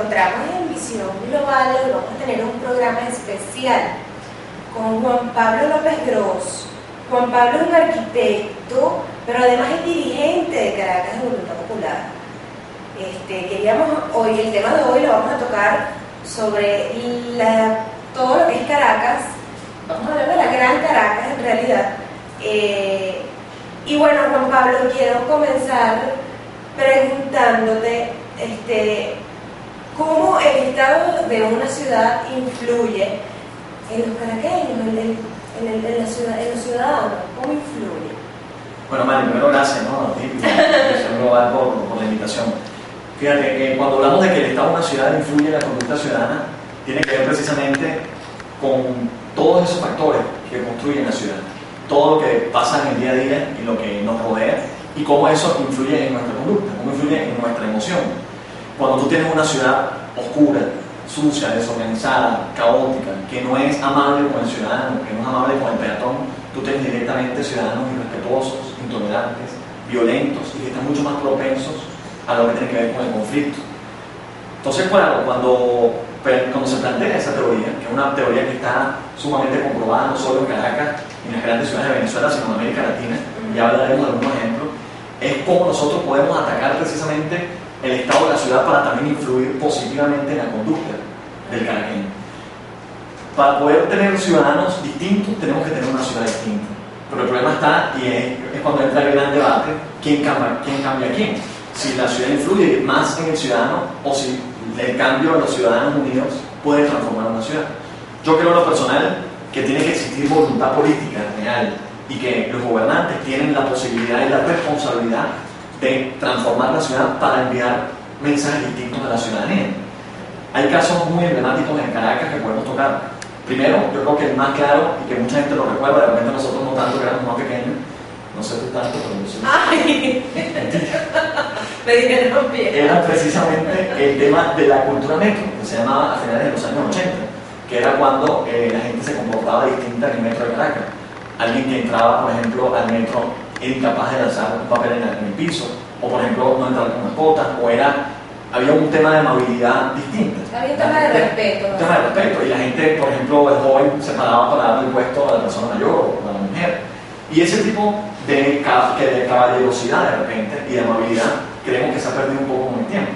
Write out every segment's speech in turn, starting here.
encontramos en Visión Global. Hoy vamos a tener un programa especial con Juan Pablo López Gross. Juan Pablo es un arquitecto, pero además es dirigente de Caracas de Voluntad Popular. Hoy, el tema de hoy lo vamos a tocar sobre todo lo que es Caracas. Vamos a hablar de la Gran Caracas en realidad. Y bueno, Juan Pablo, quiero comenzar preguntándote cómo el estado de una ciudad influye en los caraqueños, en los ciudadanos. ¿Cómo influye? Bueno, Mari, primero gracias, ¿no? A ti, Visión Global, por la invitación. Fíjate, cuando hablamos de que el estado de una ciudad influye en la conducta ciudadana, tiene que ver precisamente con todos esos factores que construyen la ciudad, todo lo que pasa en el día a día y lo que nos rodea, y cómo eso influye en nuestra conducta, cómo influye en nuestra emoción. Cuando tú tienes una ciudad oscura, sucia, desorganizada, caótica, que no es amable con el ciudadano, que no es amable con el peatón, tú tienes directamente ciudadanos irrespetuosos, intolerantes, violentos y que están mucho más propensos a lo que tiene que ver con el conflicto. Entonces, claro, cuando se plantea esa teoría, que es una teoría que está sumamente comprobada no solo en Caracas y en las grandes ciudades de Venezuela, sino en América Latina, y hablaremos de algunos ejemplos, es cómo nosotros podemos atacar precisamente el estado de la ciudad para también influir positivamente en la conducta del caraqueño. Para poder tener ciudadanos distintos, tenemos que tener una ciudad distinta. Pero el problema está, y es cuando entra el gran debate, ¿quién cambia a quién? Si la ciudad influye más en el ciudadano o si el cambio de los ciudadanos unidos puede transformar una ciudad. Yo creo en lo personal que tiene que existir voluntad política real y que los gobernantes tienen la posibilidad y la responsabilidad de transformar la ciudad para enviar mensajes distintos a la ciudadanía. Hay casos muy emblemáticos en Caracas que podemos tocar. Primero, yo creo que el más claro y que mucha gente lo recuerda, de repente nosotros no tanto, que éramos más pequeños, no sé tú tanto, pero yo sí. ¡Ay! Me dijeron bien. Era precisamente el tema de la cultura metro, que se llamaba a finales de los años 80, que era cuando la gente se comportaba distinta en el metro de Caracas. Alguien que entraba, por ejemplo, al metro era incapaz de lanzar un papel en el piso, o por ejemplo no entrar con mascotas, había un tema de amabilidad distinta. Había un tema de respeto. Un tema de respeto, y la gente, por ejemplo, el joven se paraba para darle el puesto a la persona mayor o a la mujer. Y ese tipo de caballerosidad de repente y de amabilidad creemos que se ha perdido un poco con el tiempo.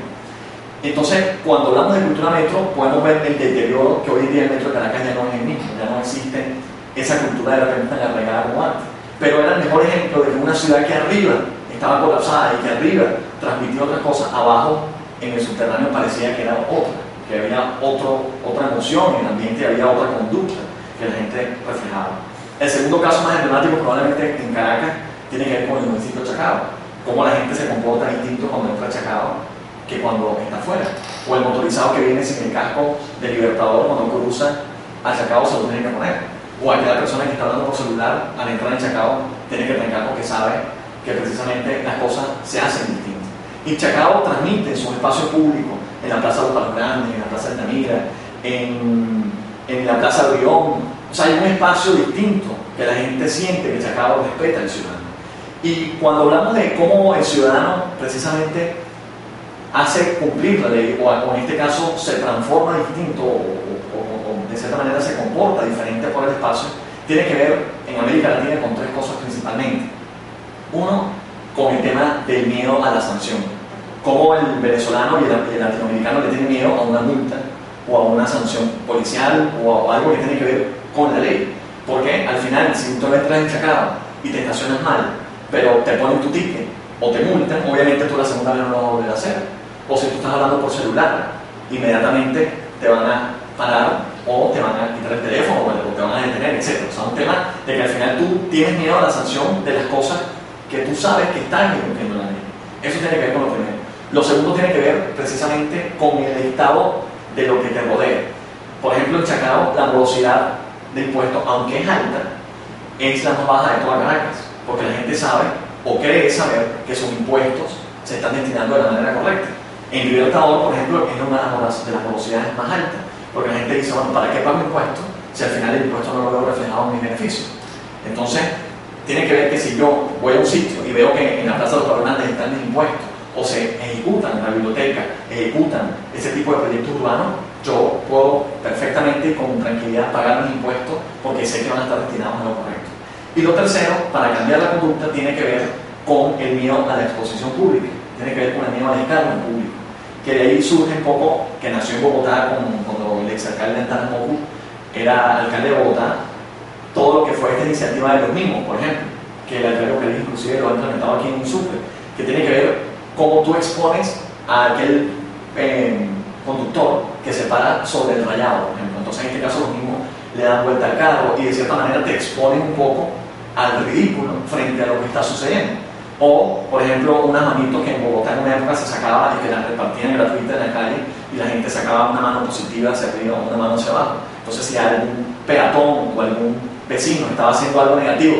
Entonces, cuando hablamos de cultura metro, podemos ver el deterioro que hoy en día el metro de Caracas ya no es el mismo, ya no existe esa cultura de repente tan arraigada como antes. Pero era el mejor ejemplo de que una ciudad que arriba estaba colapsada y que arriba transmitía otras cosas, abajo en el subterráneo parecía que era otra, que había otra emoción en el ambiente, había otra conducta que la gente reflejaba. El segundo caso más emblemático probablemente en Caracas tiene que ver con el municipio de Chacao, cómo la gente se comporta distinto cuando entra a Chacao que cuando está afuera, o el motorizado que viene sin el casco de Libertador cuando cruza a Chacao se lo tiene que poner, o aquella persona que está hablando por celular al entrar en Chacao tiene que trancar porque sabe que precisamente las cosas se hacen distintas. Y Chacao transmite en su espacio público, en la Plaza de los Palos Grandes, en la Plaza de Altamira, en la Plaza de Orión. O sea, hay un espacio distinto que la gente siente que Chacao respeta al ciudadano. Y cuando hablamos de cómo el ciudadano precisamente hace cumplir la ley, o en este caso se transforma distinto, o de cierta manera se comporta diferente por el espacio, tiene que ver en América Latina con tres cosas principalmente. Uno, con el tema del miedo a la sanción. Cómo el venezolano y el latinoamericano le tiene miedo a una multa o a una sanción policial o a algo que tiene que ver con la ley. Porque al final, si tú entras en Chacao y te estacionas mal, pero te ponen tu ticket o te multan, obviamente tú la segunda vez no lo vas a volver a hacer. O si tú estás hablando por celular, inmediatamente te van a parar o te van a quitar el teléfono o te van a detener, etc. O sea, un tema de que al final tú tienes miedo a la sanción de las cosas que tú sabes que están incumpliendo la ley. Eso tiene que ver con lo primero. Lo segundo tiene que ver precisamente con el estado de lo que te rodea. Por ejemplo, en Chacao, la morosidad de impuestos, aunque es alta, es la más baja de toda Caracas, porque la gente sabe o cree saber que sus impuestos se están destinando de la manera correcta. En Libertador, por ejemplo, es una de las morosidades más altas, porque la gente dice, bueno, ¿para qué pago impuestos si al final el impuesto no lo veo reflejado en mis beneficios? Entonces, tiene que ver que si yo voy a un sitio y veo que en la Plaza de los Palos Grandes están mis impuestos, o se ejecutan en la biblioteca, ejecutan ese tipo de proyectos urbanos, yo puedo perfectamente y con tranquilidad pagar mis impuestos porque sé que van a estar destinados a lo correcto. Y lo tercero, para cambiar la conducta, tiene que ver con el miedo a la exposición pública, tiene que ver con el miedo al escarnio en público, que de ahí surge un poco, que nació en Bogotá cuando el exalcalde Antanas Mocú era alcalde de Bogotá, todo lo que fue esta iniciativa de los mismos, por ejemplo, que el alcalde Ocariz inclusive lo ha implementado aquí en un Sucre, que tiene que ver cómo tú expones a aquel conductor que se para sobre el rayado, por ejemplo. Entonces en este caso los mismos le dan vuelta al carro y de cierta manera te exponen un poco al ridículo frente a lo que está sucediendo. O, por ejemplo, unas manitos que en Bogotá en una época se sacaba y que las repartían gratuitas en la calle y la gente sacaba una mano positiva hacia arriba o una mano hacia abajo. Entonces si algún peatón o algún vecino estaba haciendo algo negativo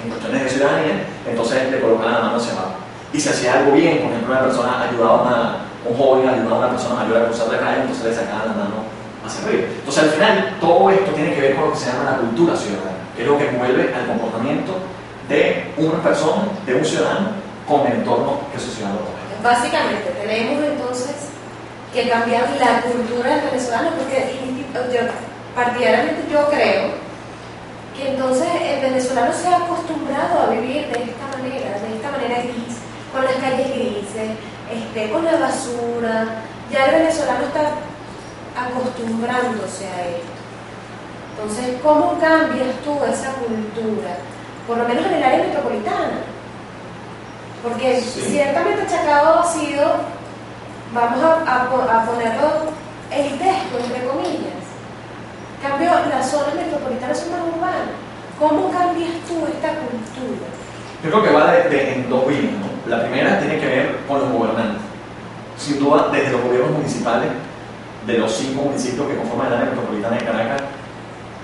en cuestiones de ciudadanía, entonces le colocaban la mano hacia abajo. Y si hacía algo bien, por ejemplo, una persona ayudaba a un joven, ayudaba a una persona mayor a cruzar la calle, entonces le sacaban la mano hacia arriba. Entonces al final todo esto tiene que ver con lo que se llama la cultura ciudadana, que es lo que mueve al comportamiento de una persona, de un ciudadano, con el entorno que su ciudadano rodea. Básicamente tenemos entonces que cambiar la cultura del venezolano, porque partidariamente yo creo que entonces el venezolano se ha acostumbrado a vivir de esta manera gris, con las calles grises, con la basura. Ya el venezolano está acostumbrándose a esto. Entonces, ¿cómo cambias tú esa cultura? Por lo menos en el área metropolitana. Porque ciertamente Chacao ha sido, vamos a ponerlo elitesco, entre comillas. En cambio, las zonas metropolitanas son más urbanas. ¿Cómo cambias tú esta cultura? Yo creo que va en dos vías, ¿no? La primera tiene que ver con los gobernantes. Sin duda, desde los gobiernos municipales, de los 5 municipios que conforman el área metropolitana de Caracas,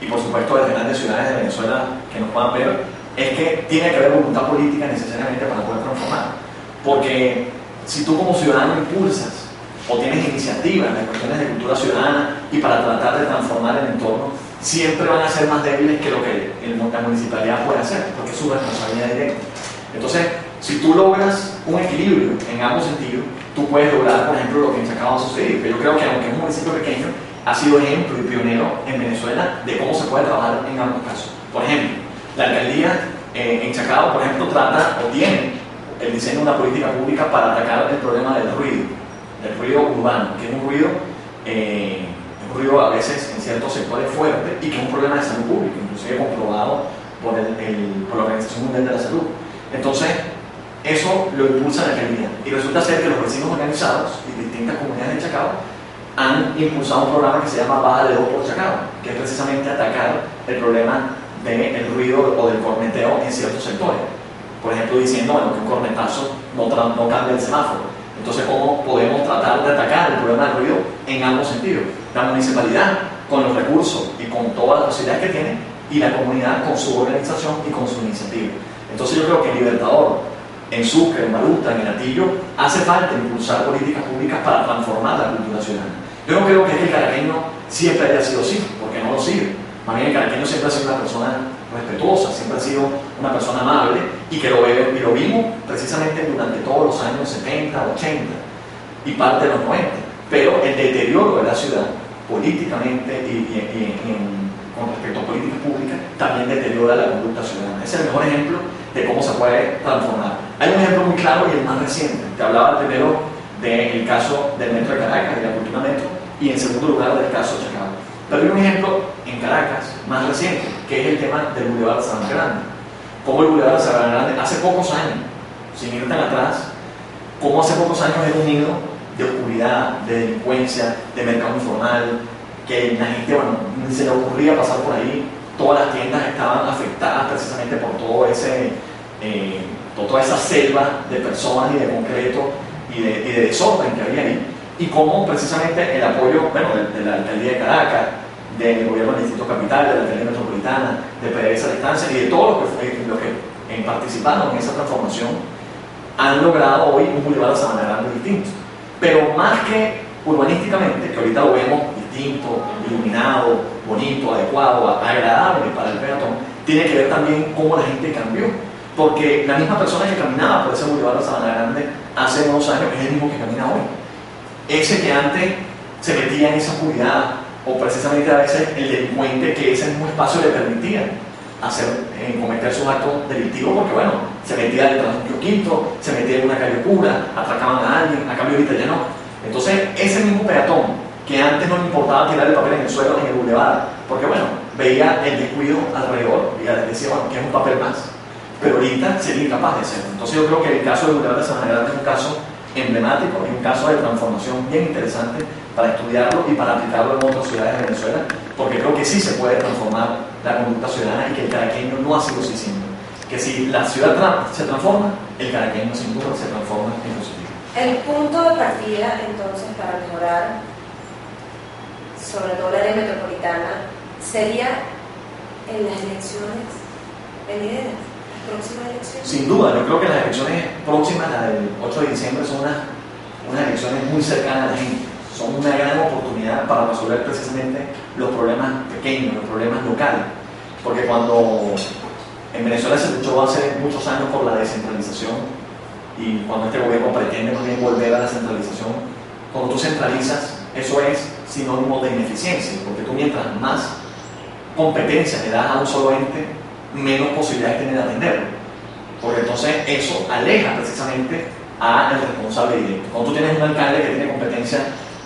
y por supuesto de las grandes ciudades de Venezuela que nos puedan ver, es que tiene que haber voluntad política necesariamente para poder transformar. Porque si tú como ciudadano impulsas o tienes iniciativas en cuestiones de cultura ciudadana y para tratar de transformar el entorno, siempre van a ser más débiles que lo que la municipalidad puede hacer, porque es su responsabilidad directa. Entonces, si tú logras un equilibrio en ambos sentidos, tú puedes lograr, por ejemplo, lo que en Chacao ha sucedido. Que yo creo que aunque es un municipio pequeño, ha sido ejemplo y pionero en Venezuela de cómo se puede trabajar en ambos casos. Por ejemplo, la alcaldía en Chacao, por ejemplo, trata o tiene el diseño de una política pública para atacar el problema del ruido urbano, que es un ruido a veces en ciertos sectores fuerte y que es un problema de salud pública, inclusive comprobado por la Organización Mundial de la Salud. Entonces, eso lo impulsa la alcaldía y resulta ser que los vecinos organizados y distintas comunidades de Chacao han impulsado un programa que se llama Baja de 2 por Chacao, que es precisamente atacar el problema del ruido o del corneteo en ciertos sectores. Por ejemplo, diciendo bueno, que un cornetazo no cambia el semáforo. Entonces, ¿cómo podemos tratar de atacar el problema del ruido en ambos sentidos? La municipalidad, con los recursos y con todas las posibilidades que tiene, y la comunidad con su organización y con su iniciativa. Entonces, yo creo que en Libertador, en Sucre, en Baruta, en El Hatillo, hace falta impulsar políticas públicas para transformar la cultura ciudadana. Yo no creo que el caraqueño siempre haya sido así, porque no lo sigue. Más bien el caraqueño siempre ha sido una persona respetuosa, siempre ha sido una persona amable y que lo vimos precisamente durante todos los años 70, 80 y parte de los 90. Pero el deterioro de la ciudad políticamente con respecto a políticas públicas también deteriora la conducta ciudadana. Ese es el mejor ejemplo de cómo se puede transformar. Hay un ejemplo muy claro y el más reciente. Te hablaba primero del caso del metro de Caracas, de la cultura metro, y en segundo lugar del caso de Chacao. Pero hay un ejemplo en Caracas más reciente, que es el tema del Boulevard Sabana Grande. Cómo el Boulevard Sabana Grande, hace pocos años, sin ir tan atrás, cómo hace pocos años era un nido de oscuridad, de delincuencia, de mercado informal, que la gente, bueno, ni se le ocurría pasar por ahí. Todas las tiendas estaban afectadas precisamente por toda esa selva de personas y de concreto y de desorden que había ahí. Y cómo precisamente el apoyo, bueno, de la alcaldía de Caracas, del gobierno del Distrito Capital, de la alcaldía metropolitana, de PDVSA a distancia y de todos los que participaron en esa transformación, han logrado hoy un Boulevard Sabana Grande distinto. Pero más que urbanísticamente, que ahorita lo vemos distinto, iluminado, bonito, adecuado, agradable para el peatón, tiene que ver también cómo la gente cambió. Porque la misma persona que caminaba por ese Boulevard Sabana Grande hace unos años es el mismo que camina hoy. Ese que antes se metía en esa oscuridad, o precisamente a veces el delincuente que ese mismo espacio le permitía cometer sus actos delictivos, porque bueno, se metía detrás de un kiosquito, se metía en una calle oscura, atracaban a alguien, a cambio ahorita ya no. Entonces ese mismo peatón que antes no le importaba tirar el papel en el suelo, en el bulevar, porque bueno, veía el descuido alrededor y decía, bueno, que es un papel más, pero ahorita sería incapaz de hacerlo. Entonces yo creo que el caso del bulevar de Sabana Grande es un caso emblemático y un caso de transformación bien interesante para estudiarlo y para aplicarlo en otras ciudades de Venezuela, porque creo que sí se puede transformar la conducta ciudadana y que el caraqueño no ha sido así siempre. Que si la ciudad se transforma, el caraqueño sin duda se transforma en positivo. El punto de partida entonces para mejorar, sobre todo la área metropolitana, sería en las elecciones venideras, las próximas elecciones. Sin duda, yo creo que las elecciones próximas, la del 8 de diciembre, son unas elecciones muy cercanas a la gente. Son una gran oportunidad para resolver precisamente los problemas pequeños, los problemas locales. Porque cuando en Venezuela se luchó hace muchos años por la descentralización y cuando este gobierno pretende más bien volver a la centralización, cuando tú centralizas, eso es sinónimo de ineficiencia, porque tú mientras más competencia le das a un solo ente, menos posibilidades tiene de atenderlo. Porque entonces eso aleja precisamente al responsable directo. Cuando tú tienes un alcalde que tiene competencia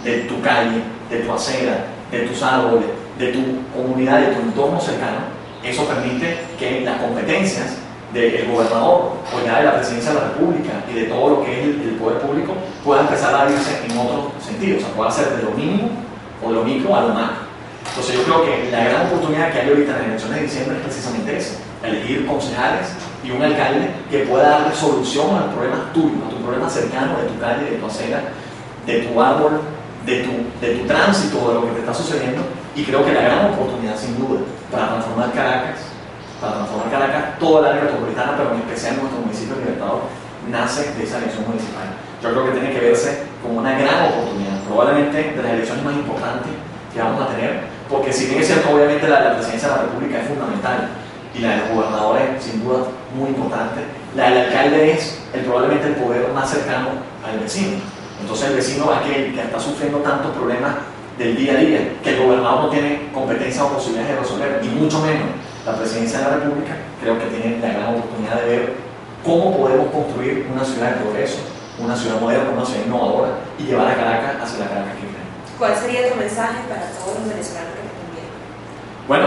de tu calle, de tu acera, de tus árboles, de tu comunidad, de tu entorno cercano, eso permite que las competencias del gobernador o ya de la presidencia de la República y de todo lo que es el poder público pueda empezar a irse en otro sentido, o sea, pueda ser de lo mínimo o de lo micro a lo macro. Entonces yo creo que la gran oportunidad que hay ahorita en las elecciones de diciembre es precisamente esa, elegir concejales y un alcalde que pueda darle solución a los problemas tuyos, a tus problemas cercanos de tu calle, de tu acera, de tu árbol, de tu tránsito, de lo que te está sucediendo. Y creo que la gran oportunidad, sin duda, para transformar Caracas, toda la área metropolitana, pero en especial nuestro municipio de Libertador, nace de esa elección municipal. Yo creo que tiene que verse como una gran oportunidad, probablemente de las elecciones más importantes que vamos a tener, porque si bien es cierto, obviamente la de la presidencia de la República es fundamental, y la de los gobernadores, sin duda, muy importante, la del alcalde es probablemente el poder más cercano al vecino. Entonces el vecino es aquel que está sufriendo tantos problemas del día a día, que el gobernador no tiene competencia o posibilidades de resolver, y mucho menos la presidencia de la República. Creo que tiene la gran oportunidad de ver cómo podemos construir una ciudad de progreso, una ciudad moderna, una ciudad innovadora, y llevar a Caracas hacia la Caracas que queremos. ¿Cuál sería tu mensaje para todos los venezolanos que están viendo? Bueno,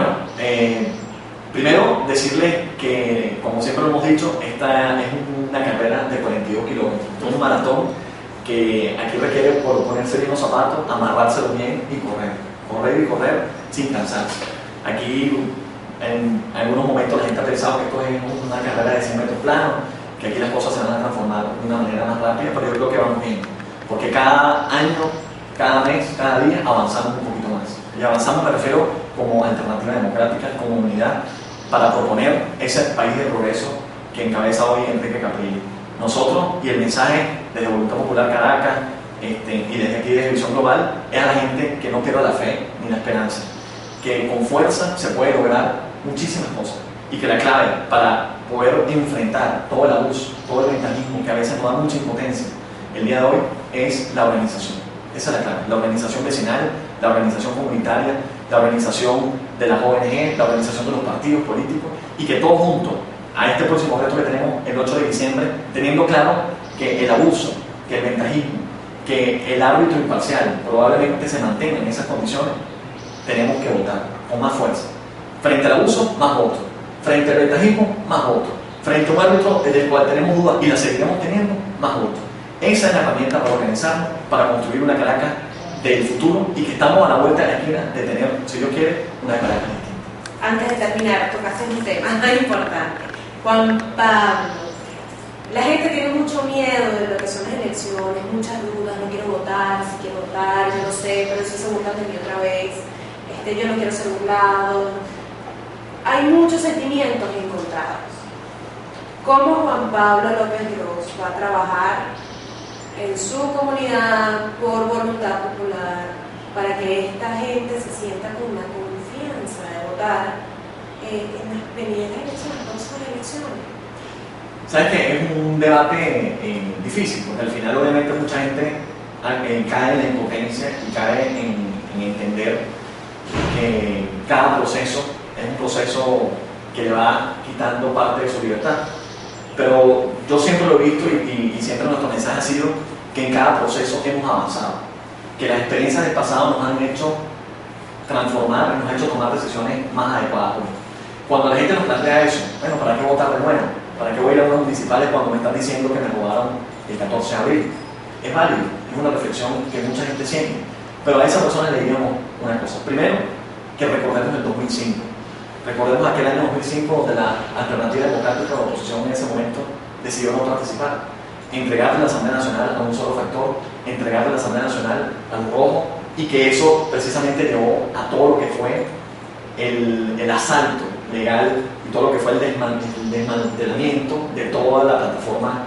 primero decirle que, como siempre lo hemos dicho, esta es una carrera de 42 kilómetros, un maratón que aquí requiere por ponerse bien los zapatos, amarrárselo bien y correr sin cansarse. Aquí en algunos momentos la gente ha pensado que esto es una carrera de 100 metros planos, que aquí las cosas se van a transformar de una manera más rápida, pero yo creo que vamos bien, porque cada año, cada mes, cada día avanzamos un poquito más. Y avanzamos, me refiero como alternativa democrática, como unidad, para proponer ese país de progreso que encabeza hoy Enrique Capriles. Nosotros, y el mensaje desde Voluntad Popular Caracas y desde aquí desde Visión Global, es a la gente que no pierda la fe ni la esperanza, que con fuerza se puede lograr muchísimas cosas y que la clave para poder enfrentar todo el abuso, todo el ventajismo que a veces nos da mucha impotencia el día de hoy es la organización. Esa es la clave, la organización vecinal, la organización comunitaria, la organización de las ONG, la organización de los partidos políticos, y que todos juntos a este próximo reto que tenemos el 8 de diciembre, teniendo claro que el abuso, que el ventajismo, que el árbitro imparcial probablemente se mantenga en esas condiciones, tenemos que votar con más fuerza. Frente al abuso, más votos. Frente al ventajismo, más votos. Frente a un árbitro del cual tenemos dudas y la seguiremos teniendo, más votos. Esa es la herramienta para organizarnos, para construir una Caracas del futuro, y que estamos a la vuelta de la esquina de tener, si Dios quiere, una Caracas distinta. Antes de terminar, tocaste un tema muy importante. Juan Pablo, la gente tiene mucho miedo de lo que son las elecciones, muchas dudas, no quiero votar, si quiero votar, yo no sé, pero si se burlan de mí otra vez, yo no quiero ser burlado. Hay muchos sentimientos encontrados. ¿Cómo Juan Pablo López Gross va a trabajar en su comunidad por voluntad popular para que esta gente se sienta con la confianza de votar en las venideras elecciones, próximas elecciones? sabes que es un debate difícil, porque al final obviamente mucha gente cae en la impotencia y cae en entender que cada proceso es un proceso que le va quitando parte de su libertad. Pero yo siempre lo he visto y siempre nuestro mensaje ha sido que en cada proceso hemos avanzado, que las experiencias del pasado nos han hecho transformar, nos han hecho tomar decisiones más adecuadas. Cuando la gente nos plantea eso, bueno, ¿para qué votar de nuevo? ¿Para qué voy a ir a unas municipales cuando me están diciendo que me robaron el 14 de abril? Es válido, es una reflexión que mucha gente siente, pero a esa persona le diríamos una cosa. Primero, que recordemos el 2005. Recordemos aquel año 2005 donde la alternativa democrática de la oposición en ese momento decidió no participar. Entregarle la Asamblea Nacional a un solo factor, entregarle la Asamblea Nacional al rojo, y que eso precisamente llevó a todo lo que fue el asalto legal y todo lo que fue el desmantelamiento de toda la plataforma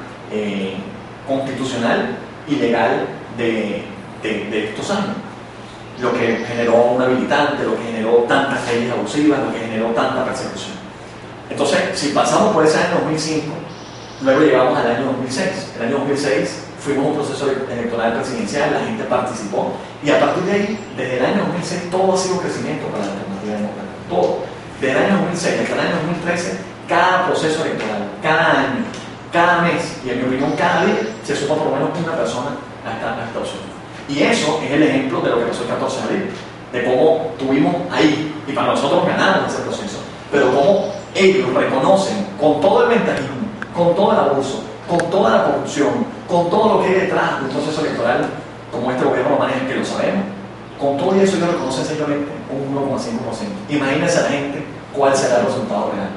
constitucional y legal de estos años. Lo que generó un habilitante, lo que generó tantas leyes abusivas, lo que generó tanta persecución. Entonces, si pasamos por ese año 2005, luego llegamos al año 2006. El año 2006 fuimos a un proceso electoral presidencial, la gente participó, y a partir de ahí, desde el año 2006, todo ha sido crecimiento para la alternativa democrática. Todo. Desde el año 2006 hasta el año 2013, cada proceso electoral, cada año, cada mes, y en mi opinión cada día, se suma por lo menos una persona a esta opción. Y eso es el ejemplo de lo que pasó el 14 de abril, de cómo tuvimos ahí, y para nosotros ganamos ese proceso, pero cómo ellos reconocen con todo el ventajismo, con todo el abuso, con toda la corrupción, con todo lo que hay detrás de un proceso electoral como este gobierno lo maneja, que lo sabemos, con todo eso ellos reconocen simplemente un 1,5%. Imagínense a la gente cuál será el resultado real,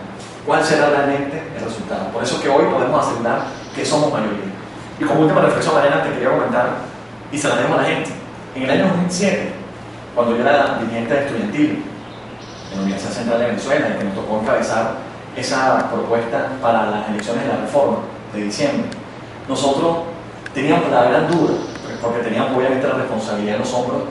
cuál será realmente el resultado. Por eso que hoy podemos asegurar que somos mayoría. Y como última reflexión, Mariana, te quería comentar, y se la demos a la gente. En el año 2007, cuando yo era dirigente estudiantil en la Universidad Central de Venezuela, y que nos tocó encabezar esa propuesta para las elecciones de la reforma de diciembre, nosotros teníamos la gran duda, porque teníamos obviamente la responsabilidad en los hombros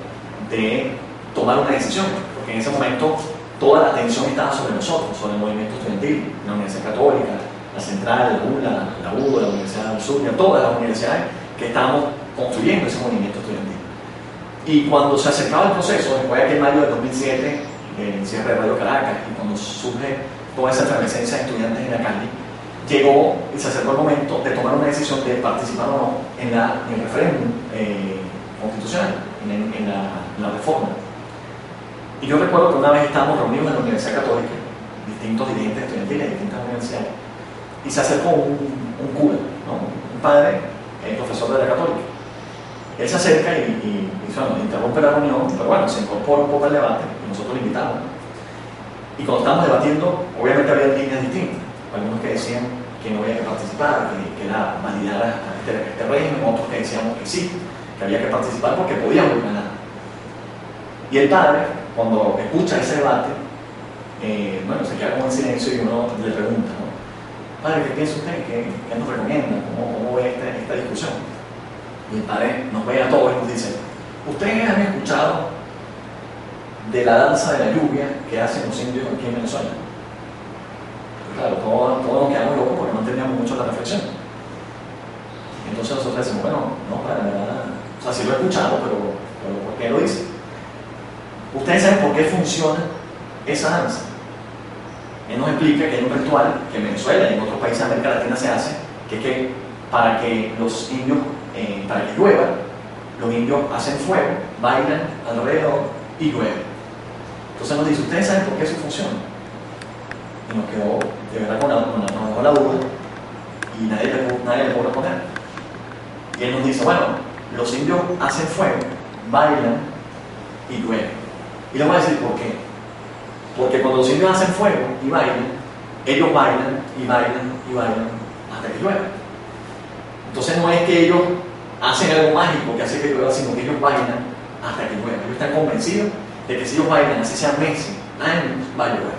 de tomar una decisión, porque en ese momento toda la atención estaba sobre nosotros, sobre el movimiento estudiantil, la Universidad Católica, la Central, la UBA, la Universidad del Sur, todas las universidades que estábamos construyendo ese movimiento estudiantil. Y cuando se acercaba el proceso, después de aquel mayo de 2007, el cierre de Radio Caracas, y cuando surge toda esa efervescencia de estudiantes en la calle, llegó y se acercó el momento de tomar una decisión de participar o no en el referéndum constitucional, en la reforma. Y yo recuerdo que una vez estábamos reunidos en la Universidad Católica, distintos dirigentes estudiantiles de distintas universidades, y se acercó un cura, ¿no? Un padre, profesor de la Católica. Él se acerca y bueno, interrumpe la reunión, pero bueno, se incorpora un poco al debate y nosotros lo invitamos. Y cuando estábamos debatiendo, obviamente había líneas distintas. Algunos que decían que no había que participar, que era validar a este régimen, otros que decíamos que sí, que había que participar porque podíamos ganar. Y el padre, cuando escucha ese debate, bueno, se queda como en silencio y uno le pregunta, ¿no? Padre, ¿qué piensa usted? ¿Qué nos recomienda? ¿Cómo ve esta discusión? Y el padre nos ve a todos y nos dice, ¿ustedes han escuchado de la danza de la lluvia que hacen los indios aquí en Venezuela? Claro, todos nos quedamos locos porque no entendíamos mucho la reflexión. Entonces nosotros decimos, bueno, no, para la verdad, o sea, sí lo he escuchado, pero ¿por qué lo dice? Ustedes saben por qué funciona esa danza. Él nos explica que hay un ritual que en Venezuela y en otros países de América Latina se hace, que es que para que los indios, para que llueva, los indios hacen fuego, bailan alrededor y llueve. Entonces nos dice, ¿ustedes saben por qué eso funciona? Y nos quedó de verdad con la duda y nadie le pudo responder. Y él nos dice, bueno, los indios hacen fuego, bailan y llueve. Y le voy a decir por qué. Porque cuando los indios hacen fuego y bailan, ellos bailan y bailan y bailan hasta que llueve. Entonces no es que ellos hacen algo mágico que hace que llueva, sino que ellos bailan hasta que llueva. Ellos están convencidos de que si ellos bailan, así sean meses, años, va a llover.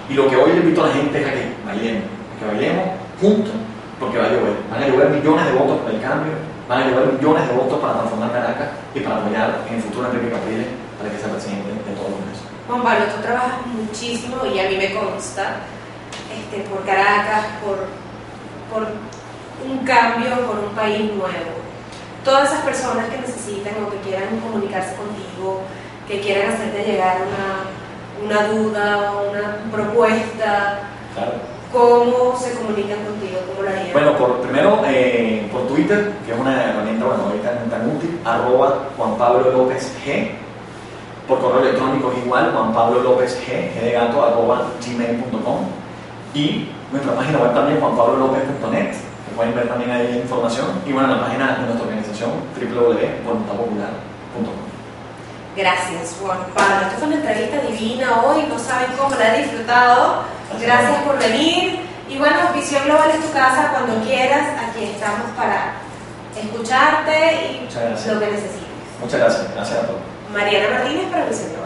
Y lo que hoy le invito a la gente es a que bailemos juntos, porque va a llover. Van a llover millones de votos para el cambio, van a llover millones de votos para transformar Caracas y para apoyar en el futuro a Enrique Capriles para que sea presidente de todos los meses. Juan Pablo, tú trabajas muchísimo y a mí me consta por Caracas, por cambio por un país nuevo. Todas esas personas que necesitan o que quieran comunicarse contigo, que quieran hacerte llegar una duda o una propuesta, Claro. ¿cómo se comunican contigo? ¿Cómo lo harían? Bueno, primero por Twitter, que es una herramienta, bueno, ahorita tan útil, @ Juan Pablo López G. Por correo electrónico es igual, Juan Pablo López G, G de gato, @gmail.com. Y nuestra página web también, juanpablolopez.net, que pueden ver también ahí información. Y bueno, la página de nuestra organización, www.voluntadpopular.com. Gracias, Juan Pablo. Esta fue una entrevista divina hoy, no saben cómo la he disfrutado. Gracias por venir. Y bueno, Visión Global es tu casa cuando quieras. Aquí estamos para escucharte y lo que necesites. Muchas gracias. Gracias a todos. Mariana Martínez para Visión Global.